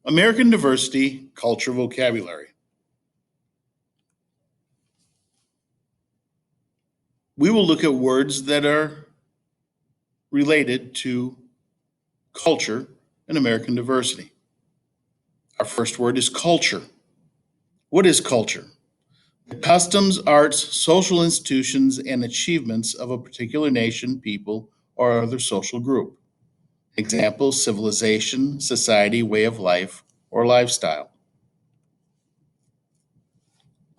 American diversity, culture, vocabulary. We will look at words that are related to culture and American diversity. Our first word is culture. What is culture? The customs, arts, social institutions, and achievements of a particular nation, people, or other social group. Example, civilization, society, way of life, or lifestyle.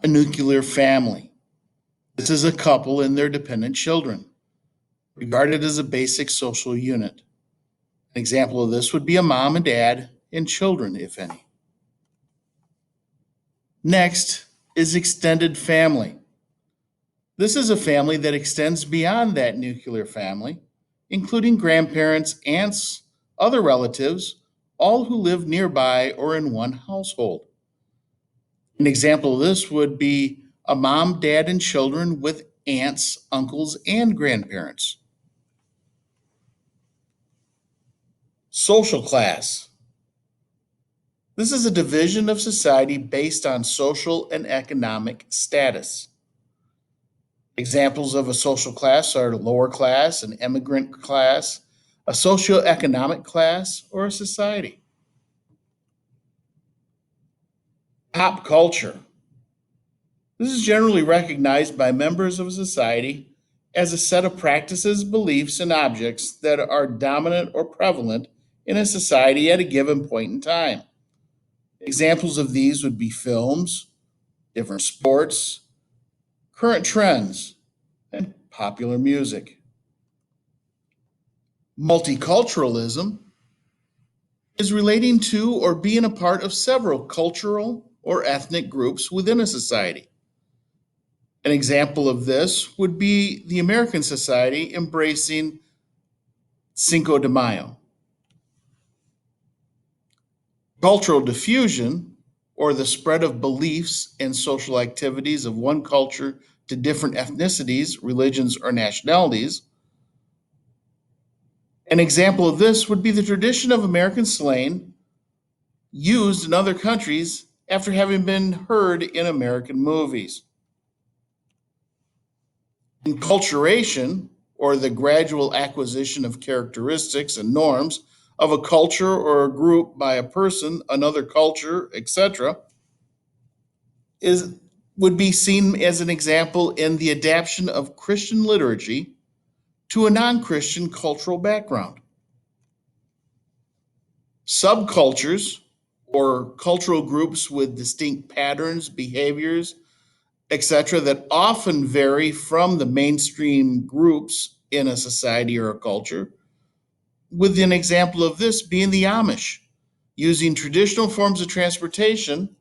A nuclear family. This is a couple and their dependent children, regarded as a basic social unit. An example of this would be a mom and dad and children, if any. Next is extended family. This is a family that extends beyond that nuclear family, including grandparents, aunts, other relatives, all who live nearby or in one household. An example of this would be a mom, dad, and children with aunts, uncles, and grandparents. Social class. This is a division of society based on social and economic status. Examples of a social class are the lower class, an immigrant class, a socioeconomic class, or a society. Pop culture. This is generally recognized by members of a society as a set of practices, beliefs, and objects that are dominant or prevalent in a society at a given point in time. Examples of these would be films, different sports, current trends, and popular music. Multiculturalism is relating to or being a part of several cultural or ethnic groups within a society. An example of this would be the American society embracing Cinco de Mayo. Cultural diffusion, or the spread of beliefs and social activities of one culture to different ethnicities, religions, or nationalities. An example of this would be the tradition of American slang used in other countries after having been heard in American movies. Enculturation, or the gradual acquisition of characteristics and norms of a culture or a group by a person, another culture, etc., is would be seen as an example in the adaptation of Christian liturgy to a non-Christian cultural background. Subcultures, or cultural groups with distinct patterns, behaviors, etc., that often vary from the mainstream groups in a society or a culture, with an example of this being the Amish, using traditional forms of transportation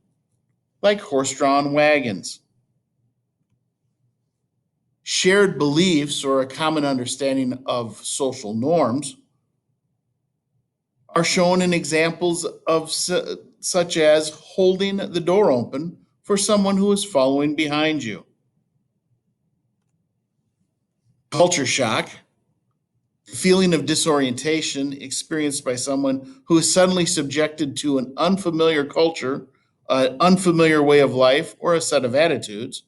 like horse drawn wagons. Shared beliefs or a common understanding of social norms are shown in examples of such as holding the door open for someone who is following behind you. Culture shock, feeling of disorientation experienced by someone who is suddenly subjected to an unfamiliar culture, an unfamiliar way of life, or a set of attitudes.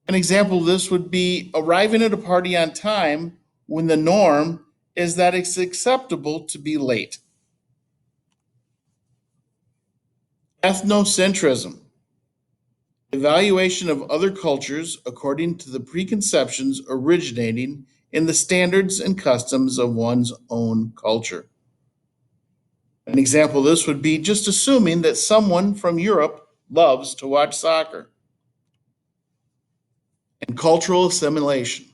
An example of this would be arriving at a party on time when the norm is that it's acceptable to be late. Ethnocentrism, evaluation of other cultures according to the preconceptions originating in the standards and customs of one's own culture. An example of this would be just assuming that someone from Europe loves to watch soccer. And cultural assimilation,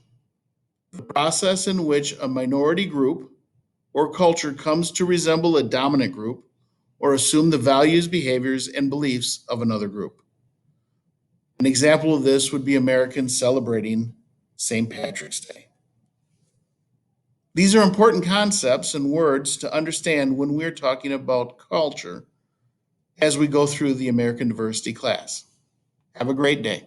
the process in which a minority group or culture comes to resemble a dominant group or assume the values, behaviors, and beliefs of another group. An example of this would be Americans celebrating St. Patrick's Day. These are important concepts and words to understand when we're talking about culture as we go through the American Diversity class. Have a great day.